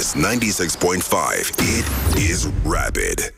is 96.5. It is Rapid.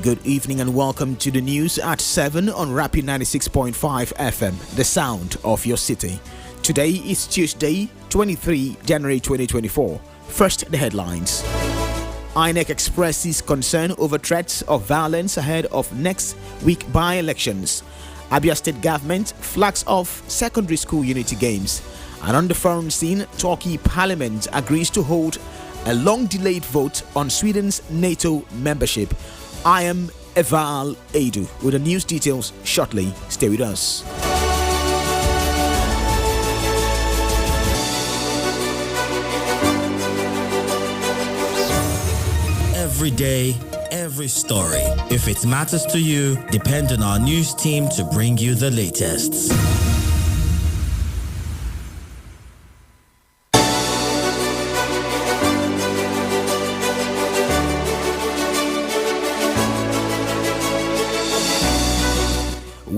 Good evening and welcome to the news at 7 on Rapid 96.5 FM, the sound of your city. Today is Tuesday, 23 January 2024. First, the headlines. INEC expresses concern over threats of violence ahead of next week by-elections. Abia State government flags off secondary school unity games. And on the foreign scene, Turkey Parliament agrees to hold a long-delayed vote on Sweden's NATO membership. I am Eval Edu with the news details shortly. Stay with us. Every day, every story. If it matters to you, depend on our news team to bring you the latest.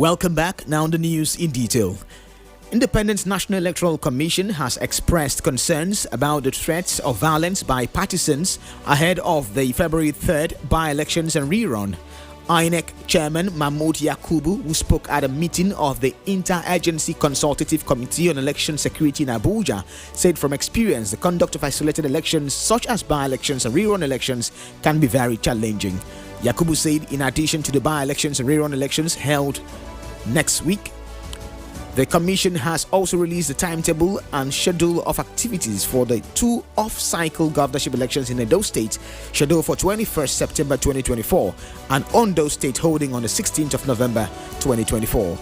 Welcome back. Now the news in detail. Independent National Electoral Commission has expressed concerns about the threats of violence by partisans ahead of the February 3rd by-elections and rerun. INEC Chairman Mahmoud Yakubu, who spoke at a meeting of the Interagency Consultative Committee on Election Security in Abuja, said from experience the conduct of isolated elections such as by-elections and rerun elections can be very challenging. Yakubu said in addition to the by-elections and rerun elections held next week, the Commission has also released the timetable and schedule of activities for the two off-cycle governorship elections in Edo State, scheduled for 21st September 2024 and Ondo State holding on the 16th of November 2024.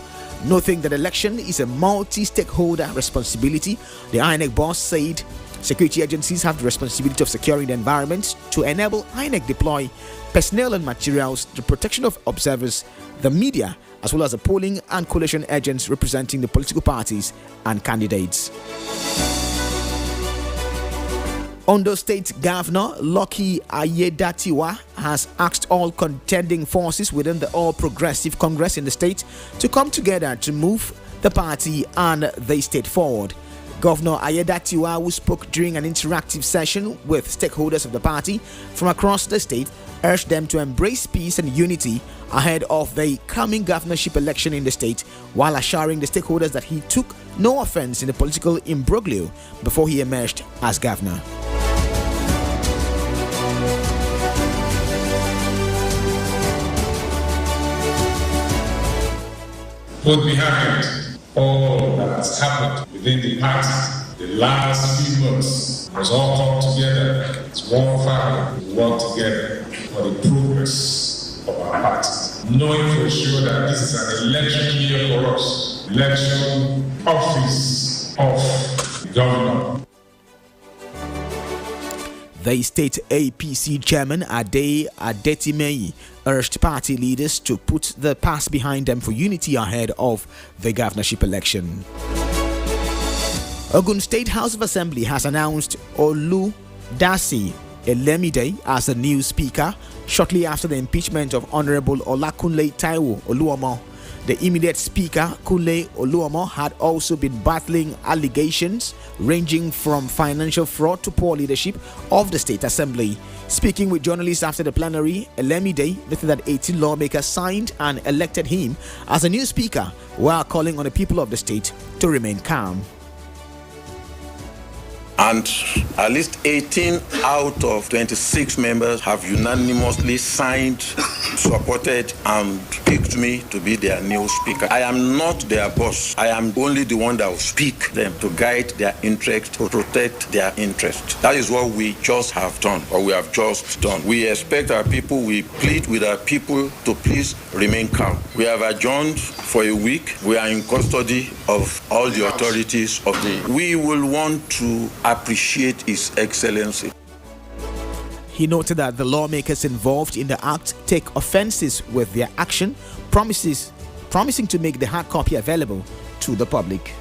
Noting that election is a multi-stakeholder responsibility, the INEC boss said security agencies have the responsibility of securing the environment to enable INEC deploy personnel and materials, the protection of observers, the media, as well as the polling and coalition agents representing the political parties and candidates. Ondo State Governor Lucky Ayedatiwa has asked all contending forces within the All Progressive Congress in the state to come together to move the party and the state forward. Governor Ayedatiwa, who spoke during an interactive session with stakeholders of the party from across the state, urged them to embrace peace and unity ahead of the coming governorship election in the state, while assuring the stakeholders that he took no offense in the political imbroglio before he emerged as governor. Put behind all that has happened within the party the last few months. Let's all come together as one family, work together for the progress of our party. Knowing for sure that this is an election year for us, election office of the governor. The state APC chairman Ade Adetimeyi urged party leaders to put the past behind them for unity ahead of the governorship election. Ogun State House of Assembly has announced Oludasi Elemide as the new speaker shortly after the impeachment of Honorable Olakunle Taiwo Oluomo. The immediate speaker, Kunle Oluomo, had also been battling allegations ranging from financial fraud to poor leadership of the State Assembly. Speaking with journalists after the plenary, Elemide noted that 18 lawmakers signed and elected him as a new speaker, while calling on the people of the state to remain calm. And at least 18 out of 26 members have unanimously signed, supported, and picked me to be their new speaker. I am not their boss. I am only the one that will speak them to guide their interest, to protect their interest. That is what we just have done, or we have just done. We expect our people, we plead with our people to please remain calm. We have adjourned for a week. We are in custody of all the authorities of the... We will want to appreciate His Excellency. He noted that the lawmakers involved in the act take offenses with their action, promising to make the hard copy available to the public.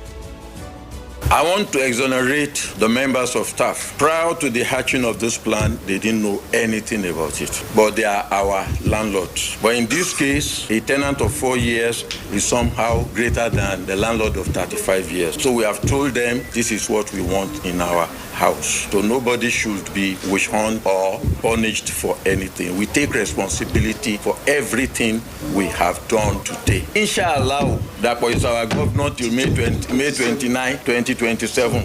I want to exonerate the members of staff. Prior to the hatching of this plan, they didn't know anything about it. But they are our landlords. But in this case, a tenant of 4 years is somehow greater than the landlord of 35 years. So we have told them this is what we want in our house. So nobody should be withheld or punished for anything. We take responsibility for everything we have done today. Inshallah, that is our governor till May 29, 2027.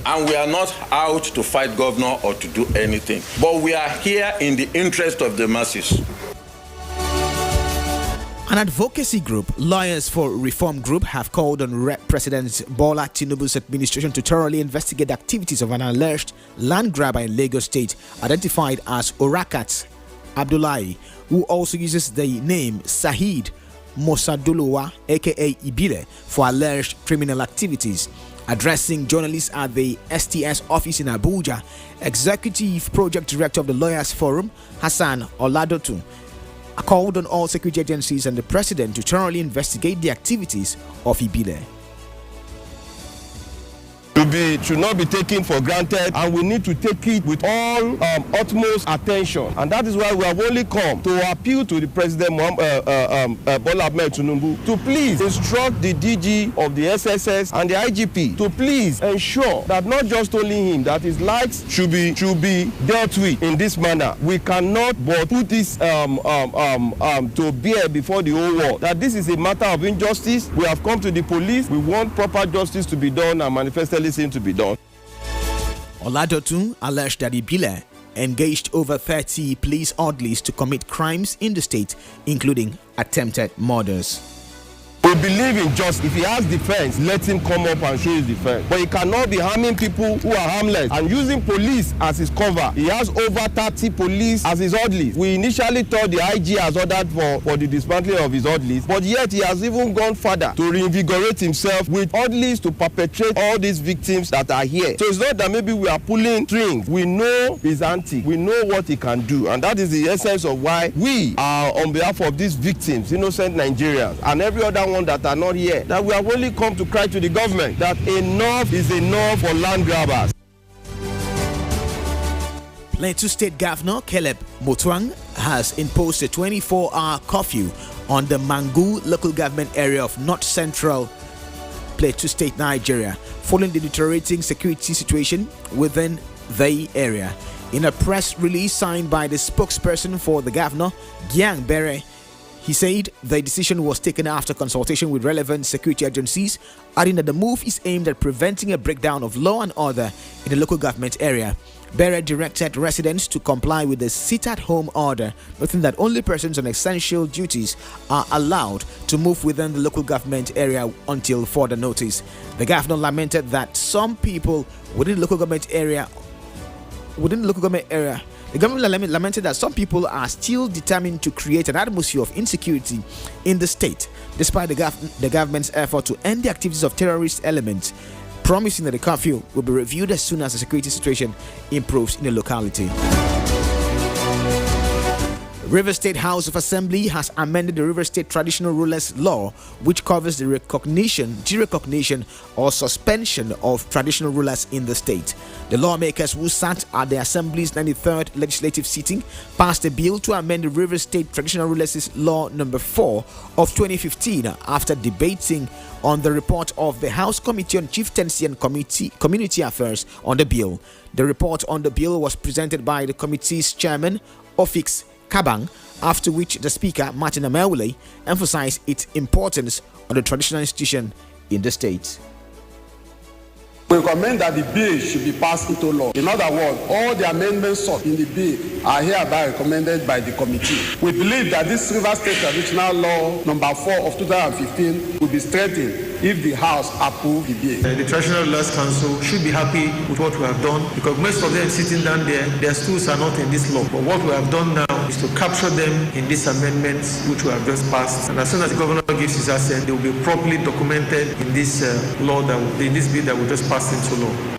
And we are not out to fight governor or to do anything. But we are here in the interest of the masses. An advocacy group, Lawyers for Reform Group, have called on President Bola Tinubu's administration to thoroughly investigate the activities of an alleged land grabber in Lagos State, identified as Orakat Abdullahi, who also uses the name Sahid Mosaduluwa, aka Ibile, for alleged criminal activities. Addressing journalists at the STS office in Abuja, Executive Project Director of the Lawyers Forum, Hassan Oladotu, called on all security agencies and the president to thoroughly investigate the activities of Ibile. Should not be taken for granted, and we need to take it with all utmost attention. And that is why we have only come to appeal to the President Bola Ahmed Tinubu to please instruct the DG of the SSS and the IGP to please ensure that not just only him, that his likes should be dealt with in this manner. We cannot but put this to bear before the whole world that this is a matter of injustice. We have come to the police. We want proper justice to be done and manifestly to be done. Oladotu alleged that Ibile engaged over 30 police orderlies to commit crimes in the state, including attempted murders. We believe in justice. If he has defense, let him come up and show his defense. But he cannot be harming people who are harmless and using police as his cover. He has over 30 police as his orderlies. We initially thought the IG has ordered for the dismantling of his orderlies, but yet he has even gone further to reinvigorate himself with orderlies to perpetrate all these victims that are here. So it's not that maybe we are pulling strings. We know his antics. We know what he can do. And that is the essence of why we are on behalf of these victims, innocent Nigerians, and every other one that are not here, that we have only come to cry to the government that enough is enough for land grabbers. Plateau State Governor Caleb Mutfwang has imposed a 24-hour curfew on the Mangu local government area of North Central Plateau State, Nigeria, following the deteriorating security situation within the area. In a press release signed by the spokesperson for the governor, Gyang Bere, he said the decision was taken after consultation with relevant security agencies, adding that the move is aimed at preventing a breakdown of law and order in the local government area. Bere directed residents to comply with the sit-at-home order, noting that only persons on essential duties are allowed to move within the local government area until further notice. The governor lamented that some people within the local government area the government lamented that some people are still determined to create an atmosphere of insecurity in the state, despite the government's effort to end the activities of terrorist elements, promising that the curfew will be reviewed as soon as the security situation improves in the locality. River State House of Assembly has amended the River State Traditional Rulers Law, which covers the derecognition or suspension of traditional rulers in the state. The lawmakers who sat at the Assembly's 93rd legislative sitting passed a bill to amend the River State Traditional Rulers Law No. 4 of 2015 after debating on the report of the House Committee on Chieftaincy and Community Affairs on the bill. The report on the bill was presented by the committee's chairman, Ofix Kabang, after which the Speaker, Martin Amewule, emphasized its importance on the traditional institution in the state. We recommend that the bill should be passed into law. In other words, all the amendments sought in the bill are hereby recommended by the committee. We believe that this River State Traditional Law No. 4 of 2015 will be strengthened if the House approves the bill. The Traditional Rulers Council should be happy with what we have done, because most of them sitting down there, their stools are not in this law. But what we have done now is to capture them in these amendments which we have just passed. And as soon as the governor gives his assent, they will be properly documented in this law in this bill that we just passed into law.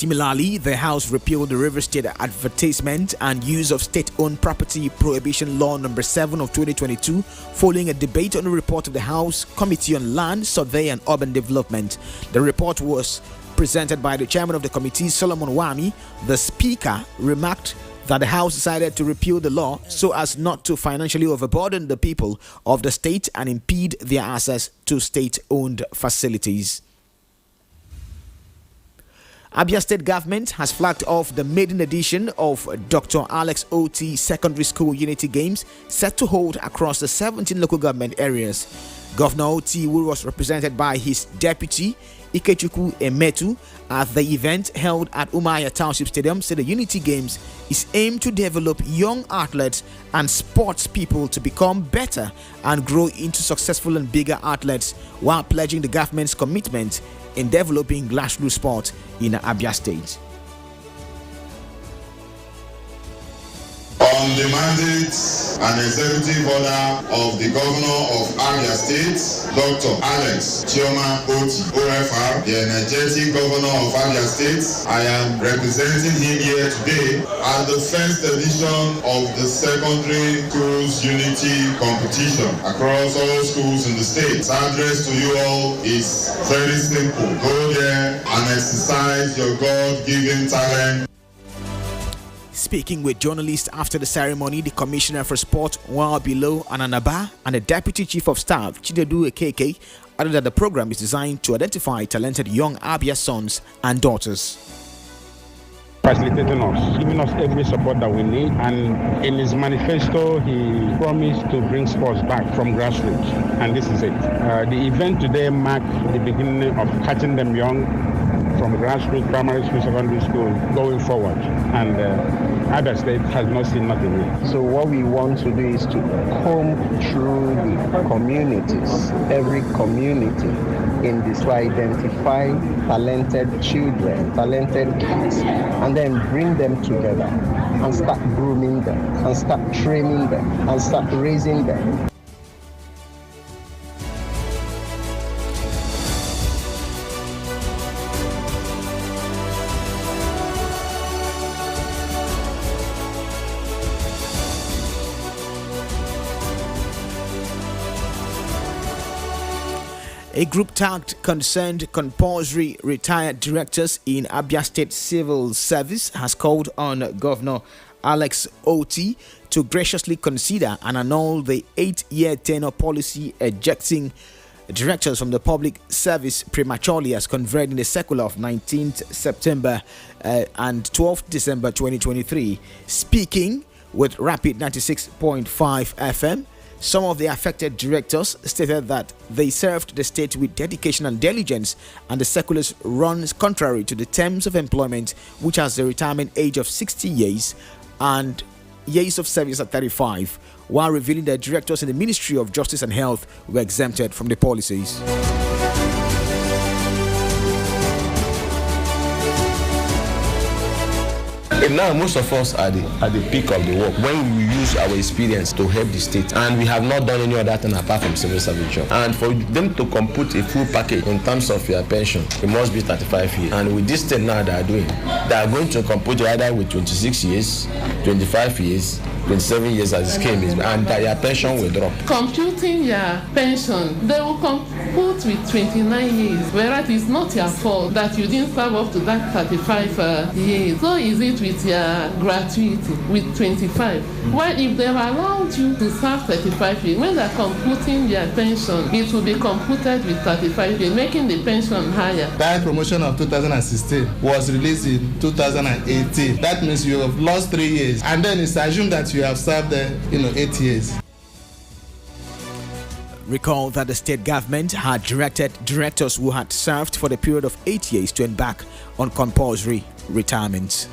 Similarly, the House repealed the River State Advertisement and Use of State-Owned Property Prohibition Law No. 7 of 2022 following a debate on the report of the House Committee on Land, Survey and Urban Development. The report was presented by the chairman of the committee, Solomon Wami. The speaker remarked that the House decided to repeal the law so as not to financially overburden the people of the state and impede their access to state-owned facilities. Abia State government has flagged off the maiden edition of Dr. Alex Oti Secondary School Unity Games set to hold across the 17 local government areas. Governor Oti, who was represented by his deputy Ikechukwu Emetu at the event held at Umuahia Township Stadium, said the Unity Games is aimed to develop young athletes and sports people to become better and grow into successful and bigger athletes, while pledging the government's commitment in developing grassroots sport in Abia State. On the mandate and executive order of the Governor of Abia State, Dr. Alex Chioma Oti, OFR, the energetic Governor of Abia State, I am representing him here today at the first edition of the Secondary Schools Unity Competition across all schools in the state. The address to you all is very simple. Go there and exercise your God-given talent. Speaking with journalists after the ceremony, the Commissioner for Sport, Nwabilo Ananaba, and the Deputy Chief of Staff, Chinedu Ekeke, added that the program is designed to identify talented young Abia sons and daughters. Facilitating us, giving us every support that we need, and in his manifesto he promised to bring sports back from grassroots, and this is it. The event today marked the beginning of catching them young from grassroots, primary school, secondary school, going forward, and Abia State has not seen nothing yet. So what we want to do is to comb through the communities, every community, in this to identify talented children, talented kids, and then bring them together and start grooming them, and start training them, and start raising them. A group tagged concerned compulsory retired directors in Abia State Civil Service has called on Governor Alex Oti to graciously consider and annul the 8-year tenure policy ejecting directors from the public service prematurely, as conveyed in the circular of 19th September and 12th December 2023. Speaking with Rapid 96.5 FM, some of the affected directors stated that they served the state with dedication and diligence, and the circulars runs contrary to the terms of employment, which has the retirement age of 60 years and years of service at 35, while revealing that directors in the Ministry of Justice and Health were exempted from the policies. And now most of us are at the peak of the work when we use our experience to help the state, and we have not done any other thing apart from civil service job. And for them to compute a full package in terms of your pension, it must be 35 years. And with this thing now they are doing, they are going to compute either with 26 years, 25 years, 27 years as the scheme is, and your pension will drop. Computing your pension, they will compute with 29 years, whereas it's not your fault that you didn't serve up to that 35 years. So is it with your gratuity with 25? Well, if they've allowed you to serve 35 years, when they're computing your pension, it will be computed with 35 years, making the pension higher. That promotion of 2016 was released in 2018. That means you have lost 3 years, and then it's assumed that you have served there, 8 years. Recall that the state government had directed directors who had served for the period of 8 years to embark on compulsory retirement.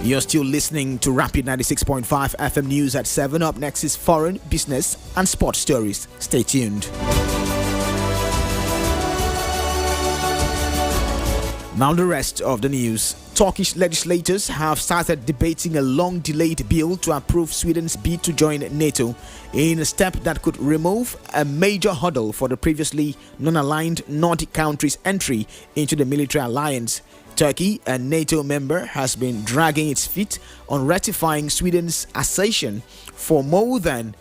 You're still listening to Rapid 96.5 FM News at 7. Up next is foreign, business and sports stories. Stay tuned. Now the rest of the news. Turkish legislators have started debating a long-delayed bill to approve Sweden's bid to join NATO in a step that could remove a major hurdle for the previously non-aligned Nordic countries' entry into the military alliance. Turkey, a NATO member, has been dragging its feet on ratifying Sweden's accession for more than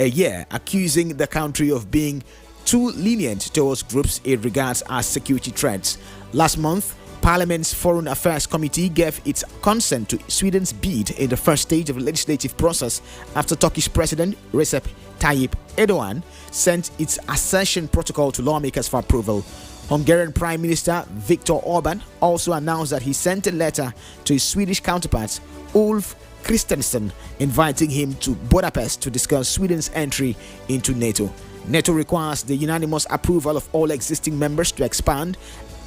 a year, accusing the country of being too lenient towards groups it regards as security threats. Last month, Parliament's Foreign Affairs Committee gave its consent to Sweden's bid in the first stage of the legislative process after Turkish President Recep Tayyip Erdogan sent its accession protocol to lawmakers for approval. Hungarian Prime Minister Viktor Orban also announced that he sent a letter to his Swedish counterpart Ulf Kristersson inviting him to Budapest to discuss Sweden's entry into NATO. NATO requires the unanimous approval of all existing members to expand,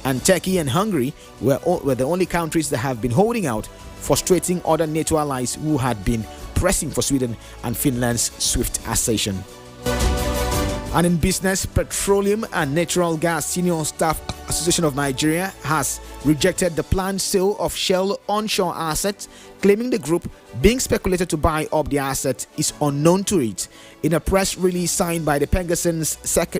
and Turkey and Hungary were the only countries that have been holding out, frustrating other NATO allies who had been pressing for Sweden and Finland's swift accession. And in business, Petroleum and Natural Gas Senior Staff Association of Nigeria has rejected the planned sale of Shell onshore assets, claiming the group being speculated to buy up the asset is unknown to it. In a press release signed by the Pegasun's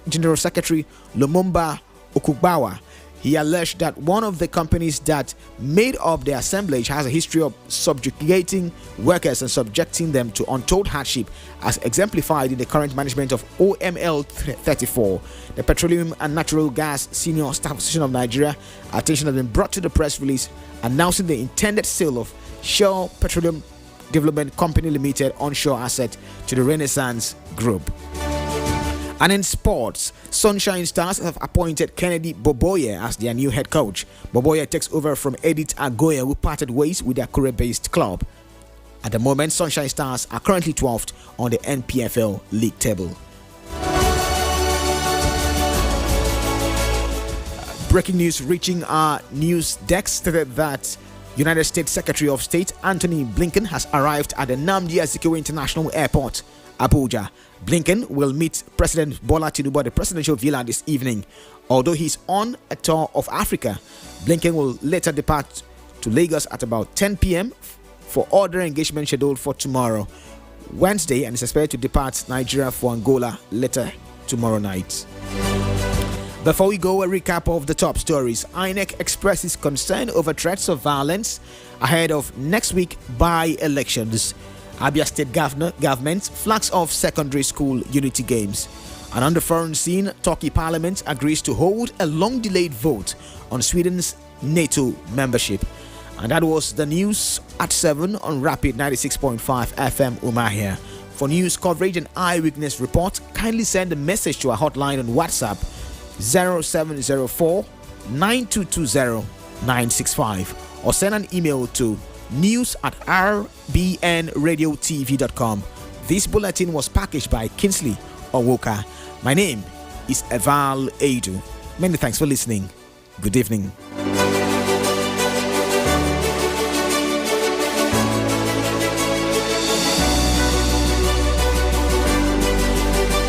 General Secretary Lumumba Okugbawa, he alleged that one of the companies that made up the assemblage has a history of subjugating workers and subjecting them to untold hardship, as exemplified in the current management of OML 34. The Petroleum and Natural Gas Senior Staff Association of Nigeria attention has been brought to the press release announcing the intended sale of Shell Petroleum Development Company Limited onshore asset to the Renaissance Group. And in sports, Sunshine Stars have appointed Kennedy Boboye as their new head coach. Boboye takes over from Edith Agoye, who parted ways with their Korea-based club. At the moment, Sunshine Stars are currently 12th on the NPFL league table. Breaking news reaching our news desk stated that United States Secretary of State Antony Blinken has arrived at the Nnamdi Azikiwe International Airport, Abuja. Blinken will meet President Bola Tinubu at the presidential villa this evening. Although he's on a tour of Africa, Blinken will later depart to Lagos at about 10 p.m. for other engagement scheduled for tomorrow, Wednesday, and is expected to depart Nigeria for Angola later tomorrow night. Before we go, a recap of the top stories. INEC expresses concern over threats of violence ahead of next week by-elections. Abia State government flags off secondary school unity games. And on the foreign scene, Turkey Parliament agrees to hold a long-delayed vote on Sweden's NATO membership. And that was the news at 7 on Rapid 96.5 FM Umahia. For news coverage and eyewitness report, kindly send a message to our hotline on WhatsApp 0704 9220 965 or send an email to news@rbnradiotv.com. This bulletin was packaged by Kingsley Owoka. My name is Eval Edu. Many thanks for listening. Good evening.